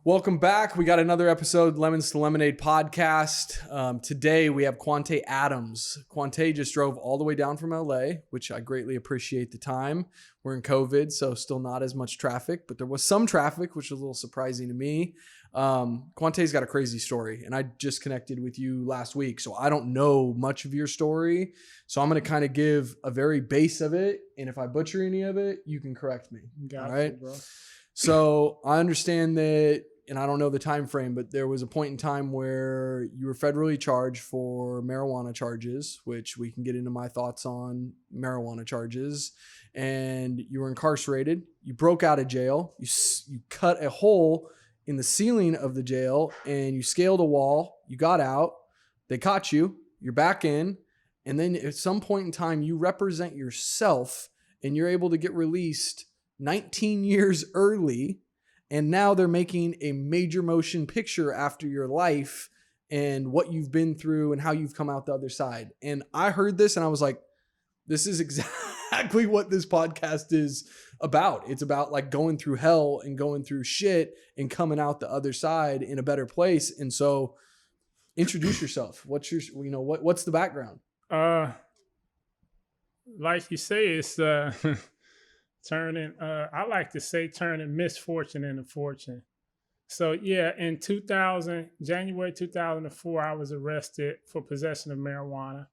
Welcome back. We got another episode, Lemons to Lemonade podcast. Today we have Quawntay Adams. Quawntay just drove all the way down from LA, which I greatly appreciate the time. We're in COVID, so still not as much traffic, but there was some traffic, which was a little surprising to me. Quawntay's got a crazy story, and I just connected with you last week, so I don't know much of your story. So I'm going to kind of give a very base of it, and if I butcher any of it, you can correct me. Gotcha, all right, bro. So I understand that, and I don't know the time frame, but there was a point in time where you were federally charged for marijuana charges, which we can get into my thoughts on marijuana charges, and you were incarcerated. You broke out of jail. You cut a hole in the ceiling of the jail, and you scaled a wall. You got out. They caught you. You're back in. And then at some point in time, you represent yourself, and you're able to get released 19 years early. And now they're making a major motion picture after your life and what you've been through and how you've come out the other side. And I heard this and I was like, this is exactly what this podcast is about. It's about like going through hell and going through shit and coming out the other side in a better place. And so introduce yourself. What's your, what's the background? Like you say, it's turning, I like to say turning misfortune into fortune. So yeah, in January 2004, I was arrested for possession of marijuana.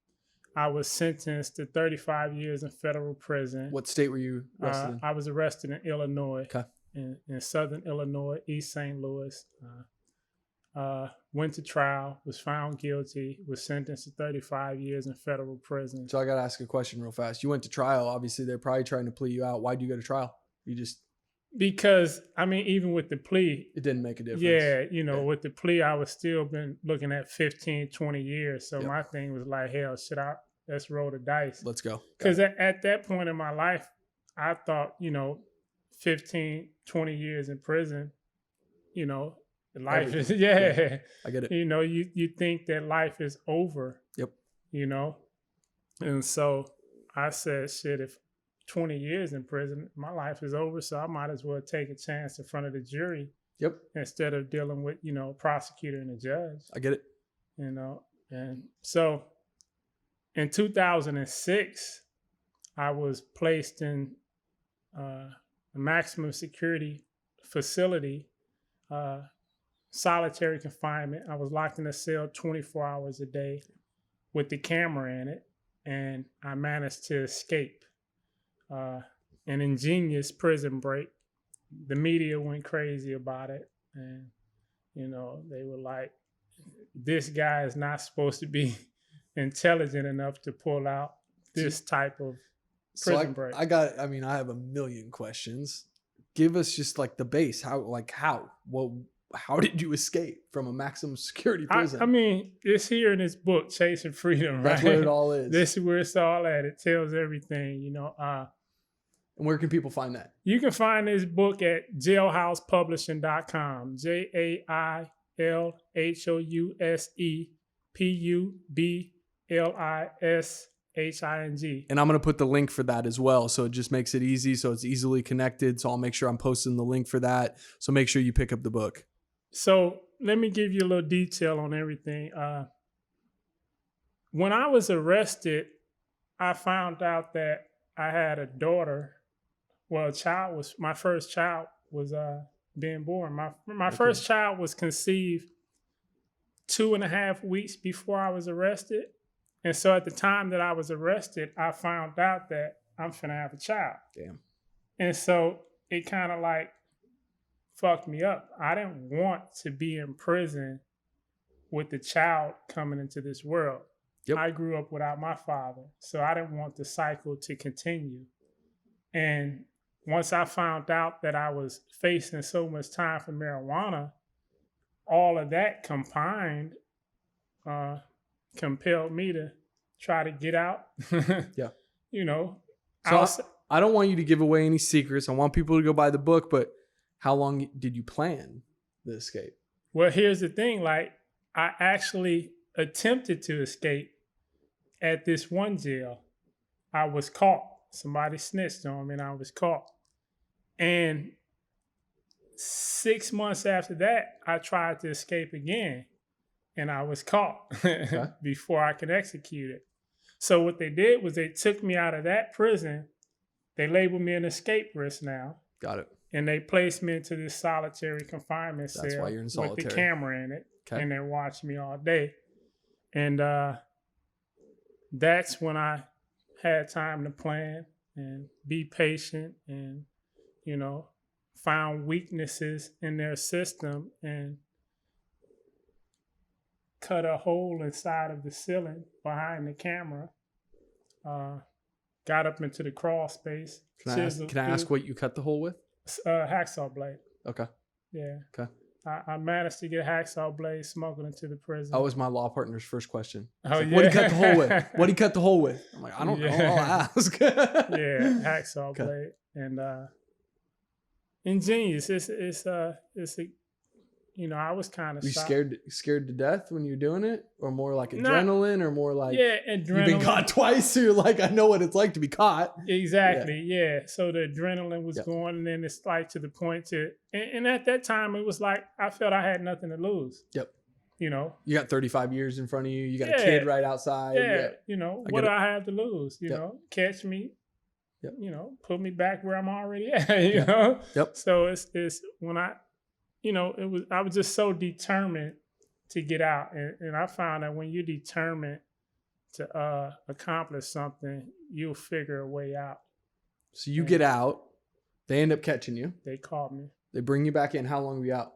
I was sentenced to 35 years in federal prison. What state were you arrested in? I was arrested in Illinois, Okay. in Southern Illinois, East St. Louis. Went to trial, was found guilty, was sentenced to 35 years in federal prison. So I got to ask a question real fast. You went to trial. Obviously, they're probably trying to plea you out. Why'd you go to trial? Because, I mean, even with the plea, it didn't make a difference. Yeah, with the plea, I was still been looking at 15, 20 years. So my thing was like, hell, let's roll the dice. Let's go. Because at that point in my life, I thought, 15, 20 years in prison, life is, I get it. You think that life is over. Yep. And so I said, shit, if 20 years in prison, my life is over, so I might as well take a chance in front of the jury. Yep. Instead of dealing with, prosecutor and a judge. I get it. And so in 2006, I was placed in a maximum security facility, solitary confinement. I was locked in a cell 24 hours a day with the camera in it, and I managed to escape. An ingenious prison break. The media went crazy about it, and they were like, this guy is not supposed to be intelligent enough to pull out this type of prison break. I have a million questions. Give us just like the base. How did you escape from a maximum security prison? I mean, it's here in this book, Chasin Freedum, right? That's where it all is. This is where it's all at. It tells everything, And where can people find that? You can find this book at jailhousepublishing.com. JAILHOUSEPUBLISHING. And I'm going to put the link for that as well. So it just makes it easy. So it's easily connected. So I'll make sure I'm posting the link for that. So make sure you pick up the book. So let me give you a little detail on everything. When I was arrested, I found out that I had a daughter. Well, my first child was being born. My first child was conceived 2.5 weeks before I was arrested. And so at the time that I was arrested, I found out that I'm finna have a child. Damn. And so it kind of like fucked me up. I didn't want to be in prison with the child coming into this world. Yep. I grew up without my father, so I didn't want the cycle to continue. And once I found out that I was facing so much time for marijuana, all of that combined compelled me to try to get out. Yeah. So I don't want you to give away any secrets. I want people to go buy the book, but how long did you plan the escape? Well, here's the thing. Like, I actually attempted to escape at this one jail. I was caught. Somebody snitched on me and I was caught. And 6 months after that, I tried to escape again, and I was caught before I could execute it. So what they did was they took me out of that prison. They labeled me an escape risk now. Got it. And they placed me into this solitary confinement cell. That's why you're in solitary. With the camera in it. Okay. And they're watching me all day. And that's when I had time to plan and be patient and, you know, found weaknesses in their system and cut a hole inside of the ceiling behind the camera. Got up into the crawl space. Can I ask what you cut the hole with? Hacksaw blade. Okay. Yeah. Okay. I managed to get a hacksaw blade smuggled into the prison. That was my law partner's first question. Oh, like, yeah. What did he cut the hole with? What did he cut the hole with? I'm like, I don't know. I'll ask. Yeah, hacksaw blade. And ingenious. It's a, you know, I was kind of You scared to death when you're doing it? Or more like No. adrenaline or more like adrenaline. you've been caught twice, so you're like, I know what it's like to be caught. Exactly, yeah. So the adrenaline was going, and then it's like to the point to, and at that time it was like I felt I had nothing to lose. Yep. You know, you got 35 years in front of you. You got a kid right outside. Yeah. You know, what do I have to lose? You know, catch me. Yep. You know, put me back where I'm already at. You know. Yep. So it's when I was just so determined to get out, and I found that when you're determined to accomplish something, you'll figure a way out. So you get out, they end up catching you. They caught me. They bring you back in. How long were you out?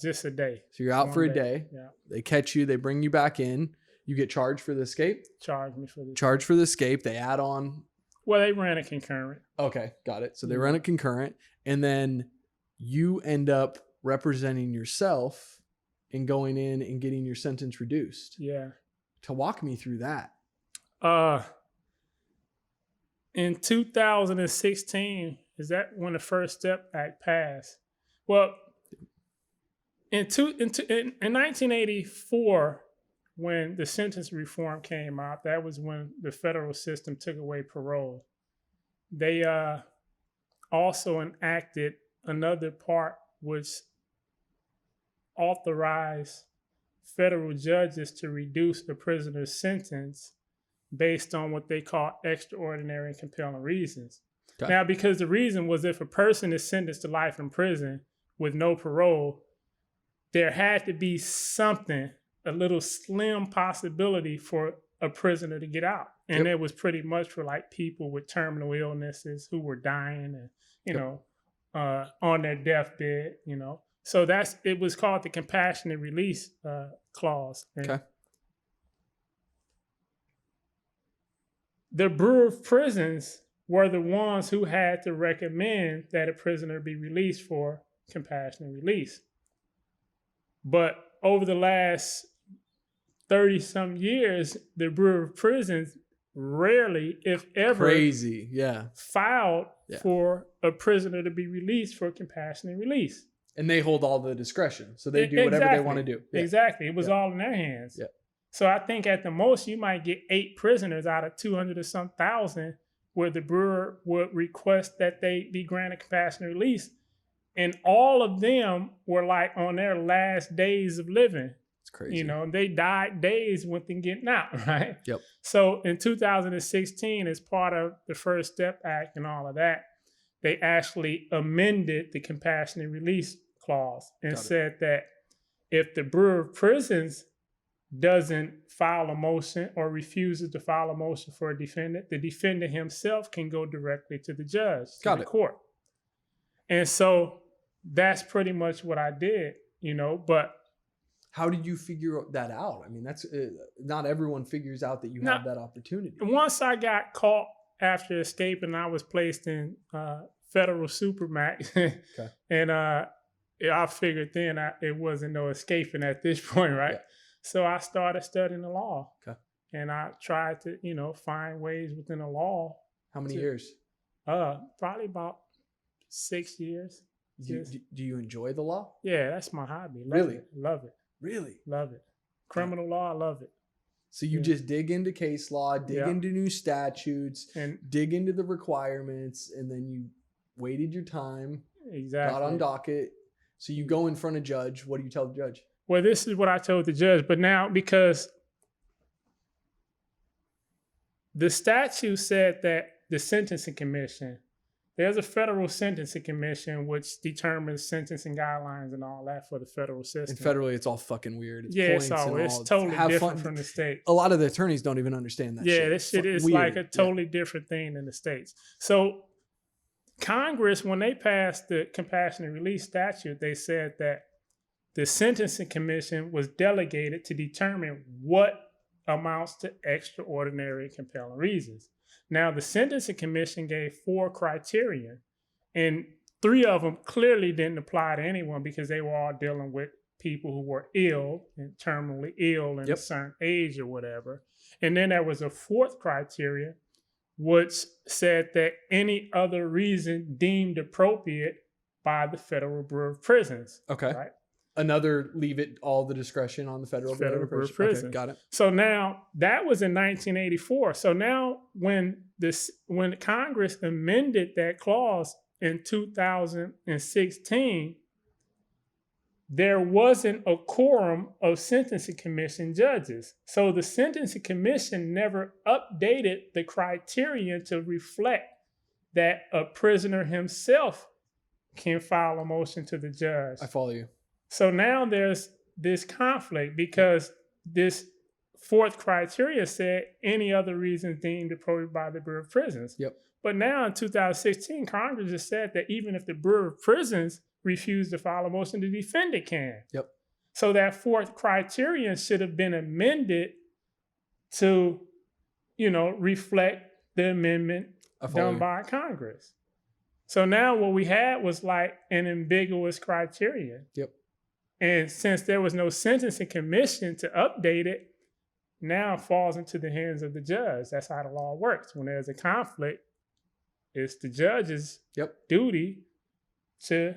Just a day. So you're out for a day. Yeah. They catch you. They bring you back in. You get charged for the escape. Charged me for the charge for the escape. They add on. Well, they ran a concurrent. Okay, got it. So they run a concurrent, and then you end up representing yourself and going in and getting your sentence reduced. Yeah. To walk me through that. In 2016, is that when the First Step Act passed? Well, in 1984, when the sentence reform came out, that was when the federal system took away parole. They also enacted another part which authorized federal judges to reduce the prisoner's sentence based on what they call extraordinary and compelling reasons. Okay. Now, because the reason was if a person is sentenced to life in prison with no parole, there had to be something, a little slim possibility for a prisoner to get out. And it was pretty much for like people with terminal illnesses who were dying and, you know, on their deathbed, you know. So it was called the compassionate release clause. And the Bureau of Prisons were the ones who had to recommend that a prisoner be released for compassionate release. But over the last 30-some years, the Bureau of Prisons rarely, if ever, filed for a prisoner to be released for compassionate release. And they hold all the discretion. So they do whatever they want to do. Yeah. Exactly. It was all in their hands. Yeah. So I think at the most you might get 8 prisoners out of 200 or some thousand where the Bureau would request that they be granted compassionate release. And all of them were like on their last days of living. It's crazy. You know, they died days with them getting out, right? Yep. So in 2016, as part of the First Step Act and all of that, they actually amended the compassionate release clause and said that if the Bureau of Prisons doesn't file a motion or refuses to file a motion for a defendant, the defendant himself can go directly to the judge, to the court. And so that's pretty much what I did, you know, but how did you figure that out? I mean, that's not everyone figures out that you have that opportunity. Once I got caught after escaping, I was placed in federal supermax. And I figured then it wasn't no escaping at this point, right? Yeah. So I started studying the law. Okay. And I tried to, you know, find ways within the law. How many years? Probably about 6 years. Do you enjoy the law? Yeah, that's my hobby. Love it. Really? Love it. Criminal law, I love it. So you just dig into case law, dig into new statutes, and dig into the requirements, and then you waited your time. Exactly. got on docket. So you go in front of judge. What do you tell the judge? Well, this is what I told the judge, but now because the statute said that the sentencing commission, there's a federal sentencing commission which determines sentencing guidelines and all that for the federal system. And federally, it's all fucking weird. It's Yeah, points and it's all. totally Have different fun. from the state. A lot of the attorneys don't even understand that. Yeah, shit. this shit is weird. like a totally different thing in the states. So Congress, when they passed the compassionate release statute, they said that the sentencing commission was delegated to determine what amounts to extraordinary and compelling reasons. Now, the sentencing commission gave 4 criteria, and 3 of them clearly didn't apply to anyone because they were all dealing with people who were ill and terminally ill in a certain age or whatever. And then there was a 4th criteria, which said that any other reason deemed appropriate by the Federal Bureau of Prisons. Okay. Right? Another leave it all the discretion on the Federal Bureau of Prisons. Okay, got it. So now that was in 1984. So now when Congress amended that clause in 2016, there wasn't a quorum of sentencing commission judges. So the sentencing commission never updated the criterion to reflect that a prisoner himself can file a motion to the judge. I follow you. So now there's this conflict because this 4th criteria said any other reason deemed appropriate by the Bureau of Prisons. Yep. But now in 2016, Congress has said that even if the Bureau of Prisons refuse to file a motion, the defendant can. Yep. So that 4th criterion should have been amended to, reflect the amendment done by Congress. So now what we had was like an ambiguous criterion. Yep. And since there was no sentencing commission to update it, now it falls into the hands of the judge. That's how the law works. When there's a conflict, it's the judge's duty to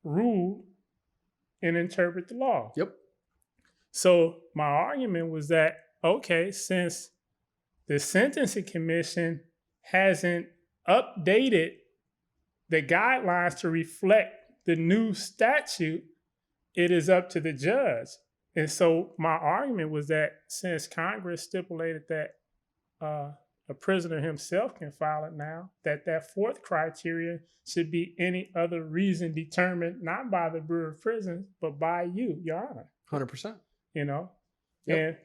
rule and interpret the law. Yep. So my argument was that, okay, since the sentencing commission hasn't updated the guidelines to reflect the new statute, it is up to the judge. And so my argument was that since Congress stipulated that a prisoner himself can file it now, that 4th criteria should be any other reason determined not by the Bureau of Prisons, but by you, Your Honor. 100%. Yep.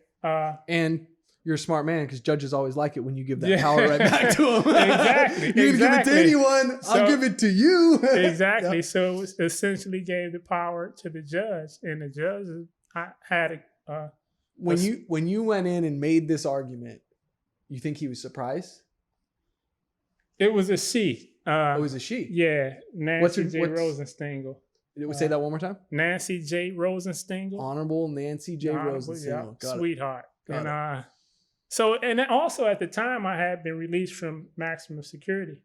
And you're a smart man because judges always like it when you give that power right back to them. Exactly. You can give it to anyone. I'll give it to you. Exactly. Yep. So it was essentially gave the power to the judge, and the judge had when you went in and made this argument, you think he was surprised? It was a she. It was a she. Yeah, Nancy J. Rosenstengel. Say that one more time. Nancy J. Rosenstengel. Honorable Nancy J. Rosenstengel. Yeah, sweetheart. And and also at the time I had been released from maximum security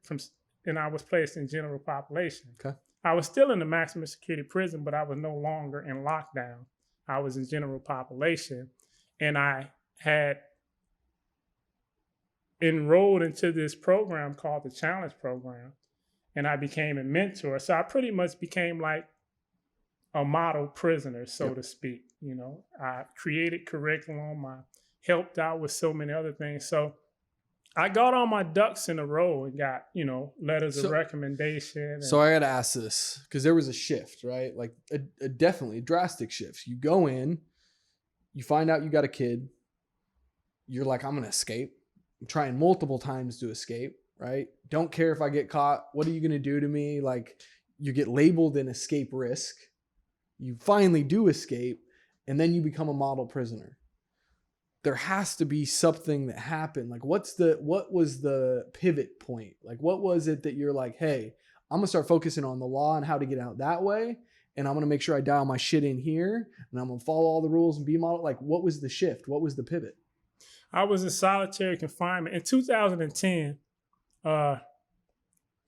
and I was placed in general population. Okay. I was still in the maximum security prison, but I was no longer in lockdown. I was in general population, and I had enrolled into this program called the Challenge Program, and I became a mentor. So I pretty much became like a model prisoner, so to speak. I created curriculum. I helped out with so many other things. So I got all my ducks in a row and got, letters of recommendation. So I got to ask this because there was a shift, right? Like a definitely drastic shift. You go in, you find out you got a kid. You're like, I'm going to escape. I'm trying multiple times to escape, right? Don't care if I get caught. What are you going to do to me? Like you get labeled an escape risk. You finally do escape, and then you become a model prisoner. There has to be something that happened. Like what was the pivot point? Like what was it that you're like, hey, I'm gonna start focusing on the law and how to get out that way. And I'm gonna make sure I dial my shit in here and I'm gonna follow all the rules and be model. Like what was the shift? What was the pivot? I was in solitary confinement. In 2010,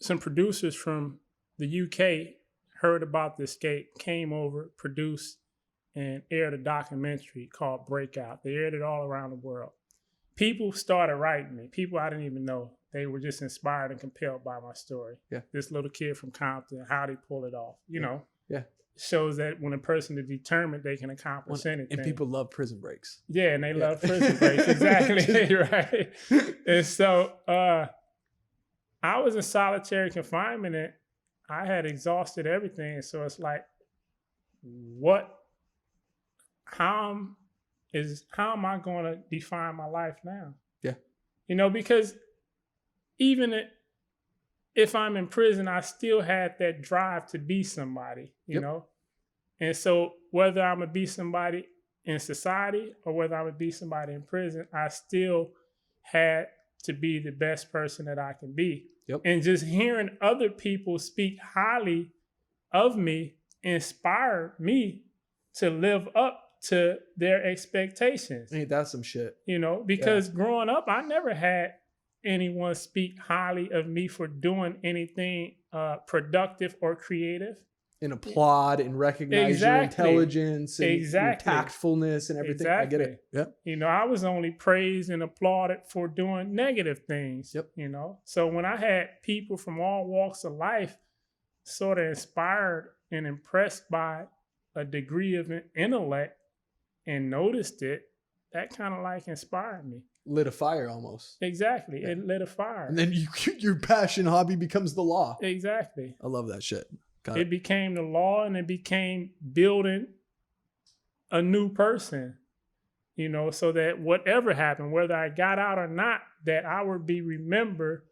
some producers from the UK heard about the escape, came over, produced, and aired a documentary called Breakout. They aired it all around the world. People started writing me, people I didn't even know. they were just inspired and compelled by my story. Yeah. This little kid from Compton, how they pull it off, you know. Yeah. Shows that when a person is determined, they can accomplish anything. And people love Prison Breaks. Yeah, and they love Prison Breaks. Exactly. Right. And so I was in solitary confinement and I had exhausted everything. So it's like, how am I going to define my life now? Yeah. You know, because even if I'm in prison, I still had that drive to be somebody, you know? And so whether I'm going to be somebody in society or whether I'm going to be somebody in prison, I still had to be the best person that I can be. Yep. And just hearing other people speak highly of me inspired me to live up to their expectations. Ain't that some shit? You know, because growing up, I never had anyone speak highly of me for doing anything productive or creative. And applaud and recognize your intelligence and your tactfulness and everything. I get it. Yep. You know, I was only praised and applauded for doing negative things. Yep. You know, so when I had people from all walks of life sort of inspired and impressed by a degree of intellect and noticed it, that kind of like inspired me. Lit a fire almost. Exactly. Yeah. It lit a fire. And then your passion hobby becomes the law. Exactly. I love that shit. It became the law and it became building a new person, you know, so that whatever happened, whether I got out or not, that I would be remembered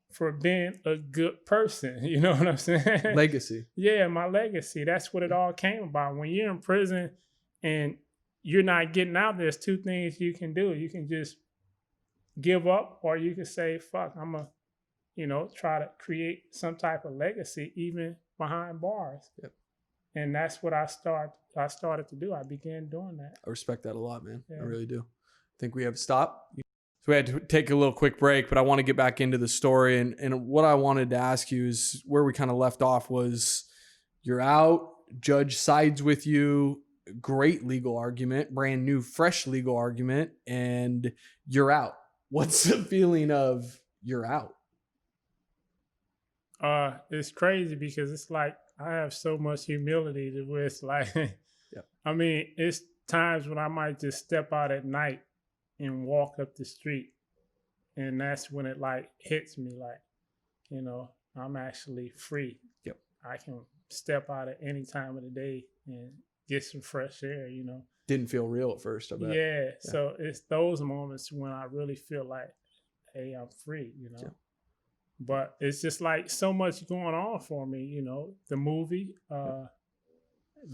for being a good person. You know what I'm saying? Legacy. Yeah, my legacy. That's what it all came about. When you're in prison and you're not getting out, there's two things you can do. You can just give up, or you can say, fuck, I'm going to, you know, try to create some type of legacy even behind bars. Yep. And that's what I started to do. I began doing that. I respect that a lot, man. Yeah. I really do. I think we have to stop. So we had to take a little quick break, but I want to get back into the story. And what I wanted to ask you is where we kind of left off was you're out, judge sides with you, great legal argument, brand new, fresh legal argument, and you're out. What's the feeling of you're out? It's crazy because it's like I have so much humility to where it's like, I mean, it's times when I might just step out at night and walk up the street. And that's when it like hits me like, you know, I'm actually free. Yep. I can step out at any time of the day and get some fresh air, you know. Didn't feel real at first, I bet. Yeah. So it's those moments when I really feel like, hey, I'm free, you know. Yeah. But it's just like so much going on for me, you know, the movie,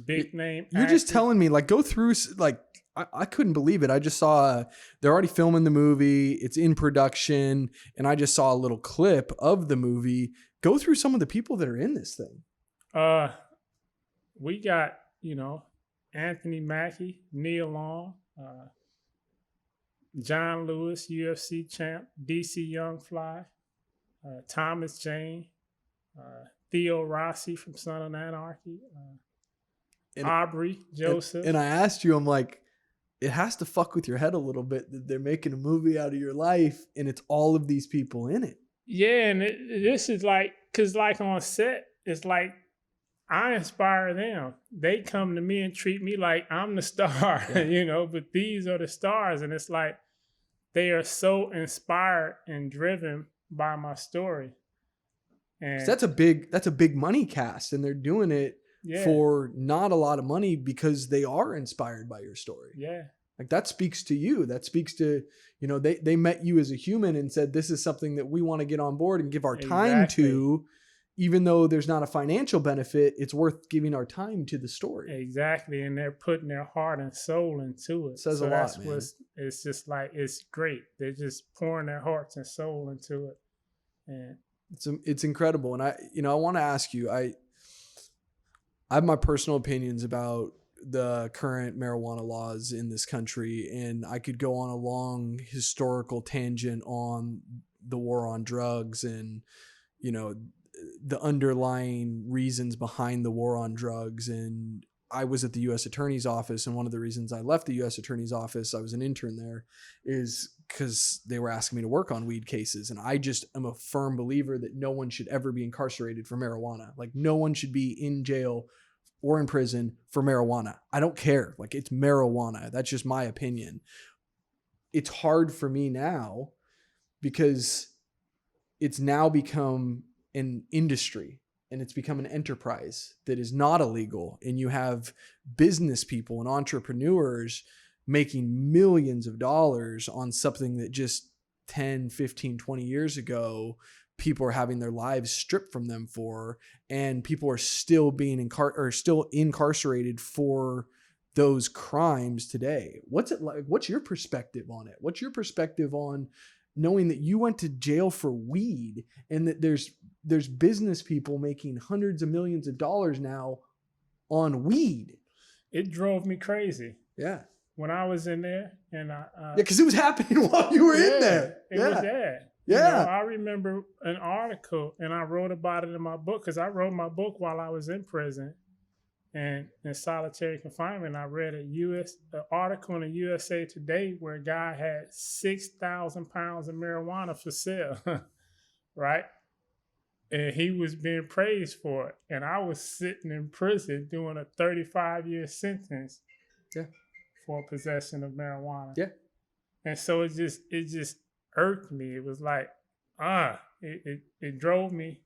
big name. You're just telling me, like, go through, like, I couldn't believe it. I just saw, they're already filming the movie. It's in production. And I just saw a little clip of the movie. Go through some of the people that are in this thing. We got, you know, Anthony Mackie, Neil Long, John Lewis, UFC champ, DC Young Fly. Thomas Jane, Theo Rossi from Son of Anarchy, Aubrey Joseph. And I asked you, I'm like, it has to fuck with your head a little bit that they're making a movie out of your life and it's all of these people in it. Yeah, and this is like, because like on set, it's like I inspire them. They come to me and treat me like I'm the star, you know, but these are the stars. And it's like they are so inspired and driven by my story. And that's a big money cast, and they're doing it for not a lot of money because they are inspired by your story. Yeah. Like that speaks to you. That speaks to, you know, they met you as a human and said, this is something that we want to get on board and give our time to, even though there's not a financial benefit, it's worth giving our time to the story. Exactly. And they're putting their heart and soul into it. Says a lot, man. It's just like, it's great. They're just pouring their hearts and soul into it. And it's incredible. And I want to ask you, I have my personal opinions about the current marijuana laws in this country. And I could go on a long historical tangent on the war on drugs and, you know, the underlying reasons behind the war on drugs and I was at the U.S. Attorney's Office, and one of the reasons I left the U.S. Attorney's Office, I was an intern there, is because they were asking me to work on weed cases. And I just am a firm believer that no one should ever be incarcerated for marijuana. Like, no one should be in jail or in prison for marijuana. I don't care. Like, it's marijuana. That's just my opinion. It's hard for me now because it's now become an industry. And it's become an enterprise that is not illegal. And you have business people and entrepreneurs making millions of dollars on something that just 10, 15, 20 years ago, people are having their lives stripped from them for, and people are still being still incarcerated for those crimes today. What's it like? What's your perspective on it? What's your perspective on knowing that you went to jail for weed and that there's business people making hundreds of millions of dollars now on weed? It drove me crazy. Yeah. When I was in there, and because it was happening while you were in there. It was there. Yeah. I remember an article, and I wrote about it in my book, because I wrote my book while I was in prison and in solitary confinement. I read an article in the USA Today where a guy had 6,000 pounds of marijuana for sale, right? And he was being praised for it. And I was sitting in prison doing a 35-year sentence for possession of marijuana. Yeah. And so it just irked me. It was like, it drove me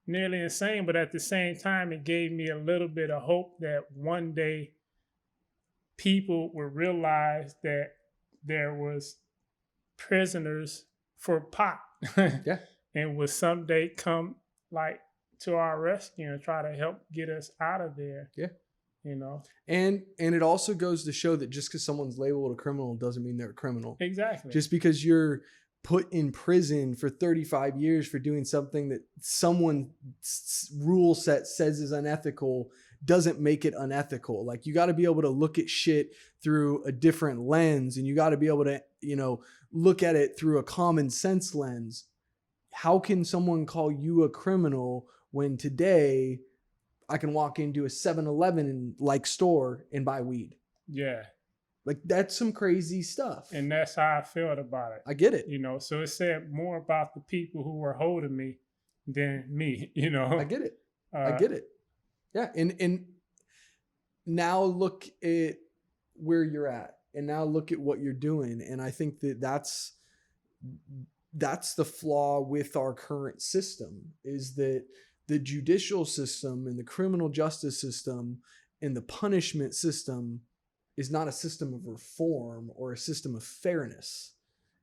nearly insane. But at the same time, it gave me a little bit of hope that one day people would realize that there was prisoners for pot. Yeah. And would someday come like to our rescue and try to help get us out of there. Yeah. You know? And it also goes to show that just because someone's labeled a criminal doesn't mean they're a criminal. Exactly. Just because you're put in prison for 35 years for doing something that someone's rule set says is unethical doesn't make it unethical. Like, you got to be able to look at shit through a different lens, and you got to be able to, look at it through a common sense lens. How can someone call you a criminal when today I can walk into a 7-Eleven like store and buy weed? Yeah. Like, that's some crazy stuff. And that's how I felt about it. I get it. So it said more about the people who were holding me than me, I get it. I get it. Yeah. And now look at where you're at, and now look at what you're doing. And I think that's the flaw with our current system, is that the judicial system and the criminal justice system and the punishment system is not a system of reform or a system of fairness.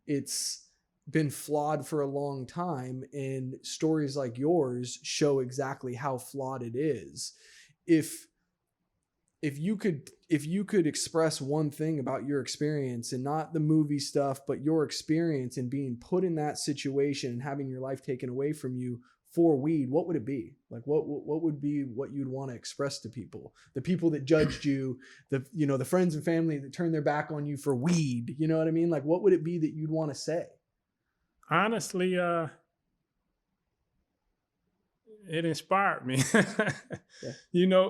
It's been flawed for a long time, and stories like yours show exactly how flawed it is. If you could express one thing about your experience, and not the movie stuff, but your experience in being put in that situation and having your life taken away from you for weed, what would it be? Like, what would be what you'd want to express to people? The people that judged you, the friends and family that turned their back on you for weed, you know what I mean? Like, what would it be that you'd want to say? Honestly, it inspired me. Yeah.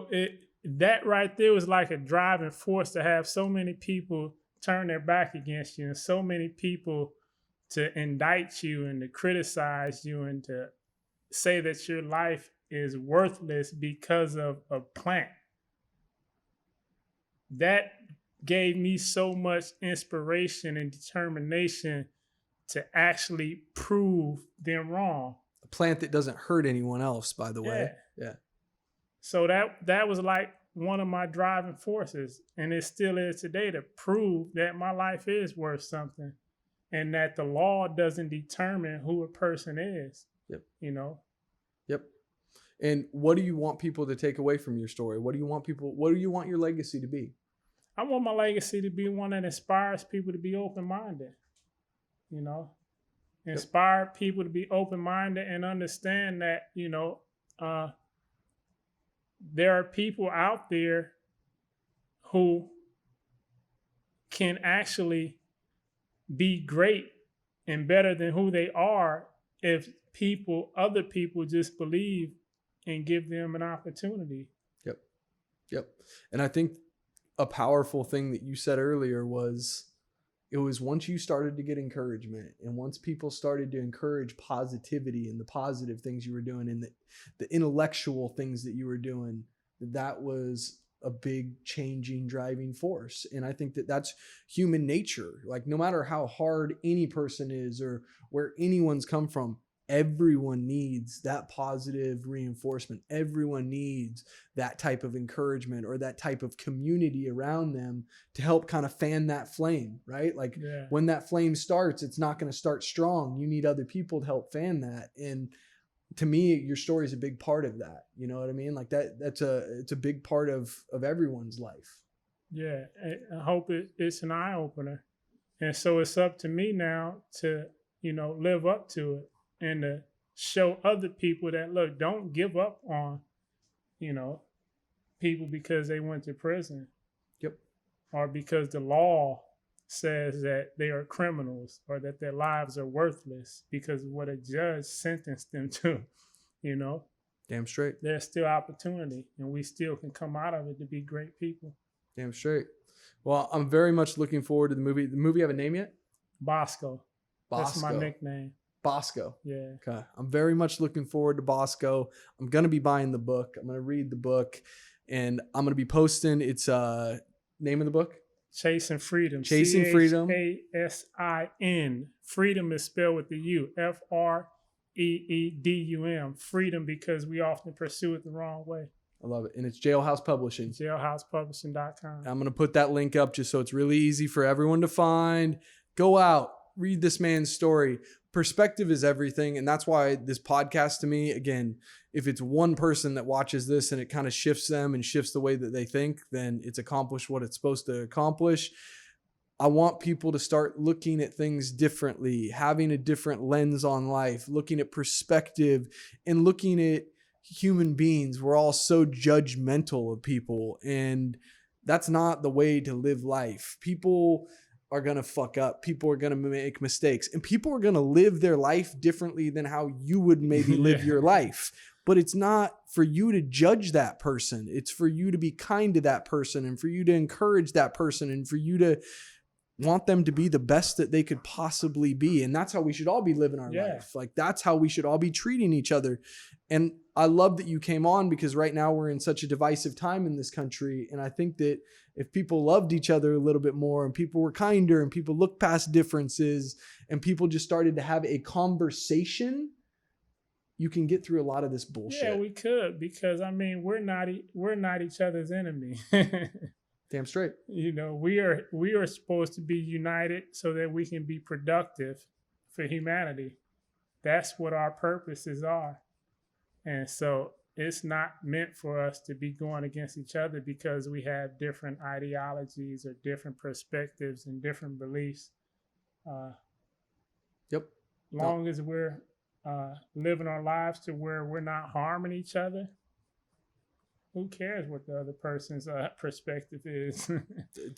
That right there was like a driving force, to have so many people turn their back against you, and so many people to indict you and to criticize you and to say that your life is worthless because of a plant. That gave me so much inspiration and determination to actually prove them wrong. A plant that doesn't hurt anyone else, by the way. Yeah. So that was like one of my driving forces, and it still is today, to prove that my life is worth something, and that the law doesn't determine who a person is. Yep. Yep. And what do you want people to take away from your story? What do you want your legacy to be? I want my legacy to be one that inspires people to be open-minded. Inspire people to be open-minded and understand that, there are people out there who can actually be great and better than who they are if other people just believe and give them an opportunity. Yep. Yep. And I think a powerful thing that you said earlier was, it was once you started to get encouragement and once people started to encourage positivity and the positive things you were doing and the intellectual things that you were doing, that was a big changing driving force. And I think that that's human nature. Like, no matter how hard any person is or where anyone's come from, everyone needs that positive reinforcement. Everyone needs that type of encouragement or that type of community around them to help kind of fan that flame, right? Like when that flame starts, it's not going to start strong. You need other people to help fan that. And to me, your story is a big part of that. You know what I mean? Like it's a big part of everyone's life. Yeah. I hope it's an eye opener. And so it's up to me now to, live up to it and to show other people that, look, don't give up on, people because they went to prison. Yep. Or because the law says that they are criminals or that their lives are worthless because of what a judge sentenced them to, Damn straight. There's still opportunity and we still can come out of it to be great people. Damn straight. Well, I'm very much looking forward to the movie. The movie have a name yet? Bosco. That's my nickname. Bosco. Yeah. Okay. I'm very much looking forward to Bosco. I'm going to be buying the book. I'm going to read the book and I'm going to be posting its name of the book. Chasin Freedom. Chasin Freedom. Chasin. Freedom is spelled with the U. Freedum. Freedom, because we often pursue it the wrong way. I love it. And it's Jailhouse Publishing. Jailhousepublishing.com. I'm going to put that link up just so it's really easy for everyone to find. Go out, read this man's story. Perspective is everything. And that's why this podcast, to me, again, if it's one person that watches this and it kind of shifts them and shifts the way that they think, then it's accomplished what it's supposed to accomplish. I want people to start looking at things differently, having a different lens on life, looking at perspective and looking at human beings. We're all so judgmental of people, and that's not the way to live life. People are going to fuck up. People are going to make mistakes, and people are going to live their life differently than how you would maybe live your life. But it's not for you to judge that person. It's for you to be kind to that person and for you to encourage that person and for you to want them to be the best that they could possibly be. And that's how we should all be living our life. Like, that's how we should all be treating each other. And I love that you came on, because right now we're in such a divisive time in this country. And I think that if people loved each other a little bit more and people were kinder and people looked past differences and people just started to have a conversation, you can get through a lot of this bullshit. Yeah, we could, because we're not each other's enemy. Damn straight. We are supposed to be united so that we can be productive for humanity. That's what our purposes are. And so it's not meant for us to be going against each other because we have different ideologies or different perspectives and different beliefs. Yep. Long as we're living our lives to where we're not harming each other, who cares what the other person's perspective is?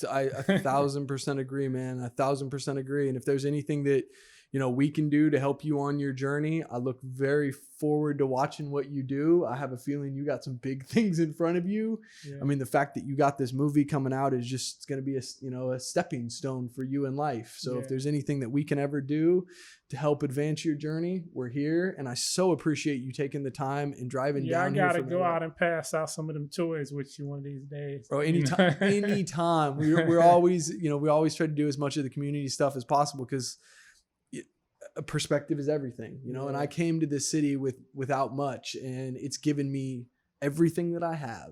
I 1,000% agree, man. 1,000% agree. And if there's anything that, we can do to help you on your journey, I look very forward to watching what you do. I have a feeling you got some big things in front of you. Yeah. The fact that you got this movie coming out is just going to be a stepping stone for you in life. So if there's anything that we can ever do to help advance your journey, we're here. And I so appreciate you taking the time and driving down here. I got to go out and pass out some of them toys with you one of these days. Bro, anytime. We're always, we always try to do as much of the community stuff as possible, because perspective is everything, and I came to this city without much, and it's given me everything that I have.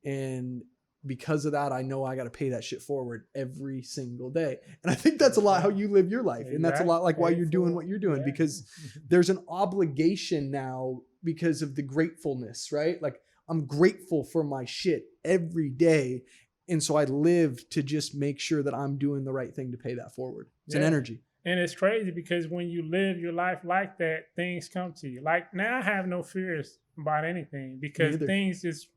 And because of that, I know I got to pay that shit forward every single day. And I think that's a lot how you live your life. And that's a lot like why you're doing what you're doing, because there's an obligation now because of the gratefulness, right? Like, I'm grateful for my shit every day. And so I live to just make sure that I'm doing the right thing to pay that forward. It's an energy. And it's crazy because when you live your life like that, things come to you. Like, now I have no fears about anything because things just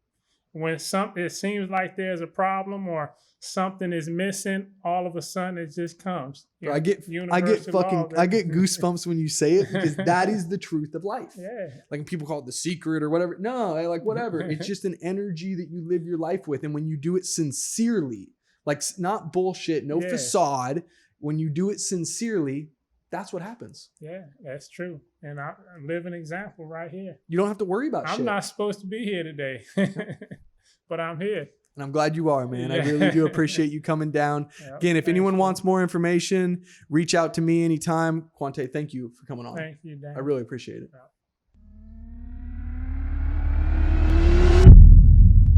when it seems like there's a problem or something is missing, all of a sudden it just comes. Bro, I get goosebumps when you say it, because that is the truth of life. Yeah. Like people call it the secret or whatever. No, like whatever. It's just an energy that you live your life with. And when you do it sincerely, like not bullshit, no facade, when you do it sincerely, that's what happens. Yeah, that's true. And I live an example right here. You don't have to worry about shit. I'm not supposed to be here today, but I'm here. And I'm glad you are, man. I really do appreciate you coming down. Again, if anyone wants more information, reach out to me anytime. Quawntay, thank you for coming on. Thank you, Dan. I really appreciate it.